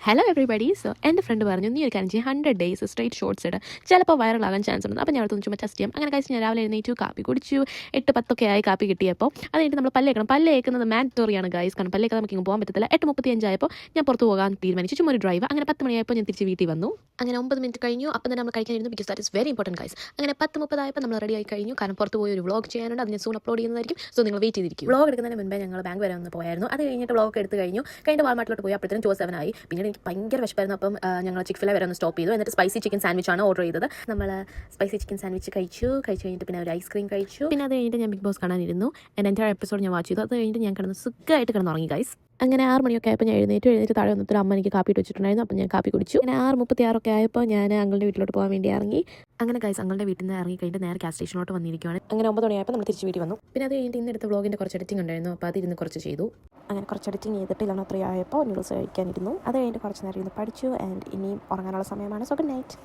Hello everybody. So എൻ്റെ front പറഞ്ഞു നീ ഒരു കാര്യം ചെയ്യും 100 ഡേയ്സ് സ്ട്രേറ്റ് ഷോർട്സ് ഇട്ട് ചിലപ്പോൾ വൈറലാകാൻ ചാൻസ് ഉണ്ട്. അപ്പോൾ ഞാൻ അടുത്ത് ചുമ്മാ ടെസ്റ്റ് ചെയ്യാം. അങ്ങനെ കഴിച്ച് ഞാൻ രാവിലെ എഴുന്നേറ്റു, കാപ്പി കുടിച്ചു. 8:10 ആയി കാപ്പി കിട്ടിയപ്പോൾ. അത് കഴിഞ്ഞിട്ട് നമ്മൾ പല്ലേക്കണം. പല്ലേക്കുന്നത് മാൻഡറ്റോറിയാണ് ഗൈസ്, കാരണം പല്ലേക്കാൻ നമുക്ക് ഇങ്ങ് പോകാൻ പറ്റത്തില്ല. 8:35 ആയപ്പോൾ ഞാൻ പുറത്ത് പോകാൻ തീരുമാനിച്ചു, ചുമ്മാ ഒരു ഡ്രൈവ്. അങ്ങനെ 10 മണിയായപ്പോൾ ഞാൻ തിരിച്ച് വീട്ടിൽ വന്നു. അങ്ങനെ 9 മിനിറ്റ് കഴിഞ്ഞു. അപ്പം തന്നെ നമ്മൾ കഴിക്കാനിരുന്നു, because that is very important guys. അങ്ങനെ 10:30 ആയപ്പോൾ നമ്മൾ റെഡി ആയി കഴിഞ്ഞു, കാരണം പുറത്ത് പോയി ഒരു വ്ളോഗ് ചെയ്യാനുണ്ട്. അത് ഞാൻ സൂൺ അപ്ലോഡ് ചെയ്യുന്നതായിരിക്കും. സോ നിങ്ങൾ വെയിറ്റ് ചെയ്തിരിക്കും. വ്ളോഗ് എടുക്കുന്നതിന് മുൻപേ ഞങ്ങൾ ബാങ്ക് വരെ ഒന്ന് പോയായിരുന്നു. അത് കഴിഞ്ഞിട്ട് വ്ളോഗ് എടുത്ത് കഴിഞ്ഞു. കഴിഞ്ഞിട്ട് വാൾമാർട്ടിലോട്ട് പോയി. അപ്പോഴത്തേനും 2:07 ആയി. പിന്നീട് എനിക്ക് ഭയങ്കര വിശപ്പായിരുന്നു. അപ്പം ഞങ്ങൾ ചിക്ക്-ഫിൽ വരെ ഒന്ന് സ്റ്റോപ്പ് ചെയ്തു. എന്നിട്ട് സ്പൈസി ചിക്കൻ സാൻഡ്വിച്ച് ആണ് ഓർഡർ ചെയ്തത്. നമ്മൾ സ്പൈസി ചിക്കൻ സാൻഡ്വിച്ച് കഴിച്ചു കഴിഞ്ഞിട്ട് പിന്നെ ഒരു ഐസ്ക്രീം കഴിച്ചു. പിന്നെ അത് കഴിഞ്ഞിട്ട് ഞാൻ ബിഗ് ബോസ് കാണാനിരുന്നു. എൻ്റെ എൻ്റെ എപ്പിസോഡ് ഞാൻ വാച്ച് ചെയ്തു. അത് കഴിഞ്ഞിട്ട് ഞാൻ കിടന്ന് സുഖമായിട്ട് കിടന്നുറങ്ങി ഗൈസ്. അങ്ങനെ 6 മണിയൊക്കെ ആയപ്പോൾ ഞാൻ എഴുന്നേറ്റ് താഴെ വന്നിട്ട് അമ്മ എനിക്ക് കാപ്പി ഇട്ട് വെച്ചിട്ടുണ്ടായിരുന്നു. അപ്പം ഞാൻ കാപ്പി കുടിച്ചു. അങ്ങനെ 6:36 ആയപ്പോൾ ഞാൻ അങ്ങളുടെ വീട്ടിലോട്ട് പോകാൻ വേണ്ടി ഇറങ്ങി. അങ്ങനെ ഗൈസ് അങ്ങളുടെ വീട്ടിൽ നിന്ന് ഇറങ്ങി കഴിഞ്ഞിട്ട് നേരെ ഗ്യാസ് സ്റ്റേഷനിലോട്ട് വന്നിരിക്കുകയാണ്. അങ്ങനെ 9 മണിയായപ്പോൾ നമ്മൾ തിരിച്ച് വീട്ടിൽ വന്നു. പിന്നെ അത് കഴിഞ്ഞിട്ട് ഇന്നെടുത്ത വ്ളോഗിൻ്റെ കുറച്ച് എഡിറ്റിംഗ് ഉണ്ടായിരുന്നു. അപ്പോൾ അതിരുന്ന് കുറച്ച് ചെയ്തു. അങ്ങനെ കുറച്ച് എഡിറ്റിംഗ് ചെയ്തിട്ട് 11:03 ആയപ്പോൾ ന്യൂഡിൽസ് കഴിക്കാനിരുന്നു. അത് കഴിഞ്ഞിട്ട് കുറച്ച് നേരം ഇരുന്ന് പഠിച്ചു. ആൻഡ് ഇനിയും ഉറങ്ങാനുള്ള സമയമാണ്. So good night.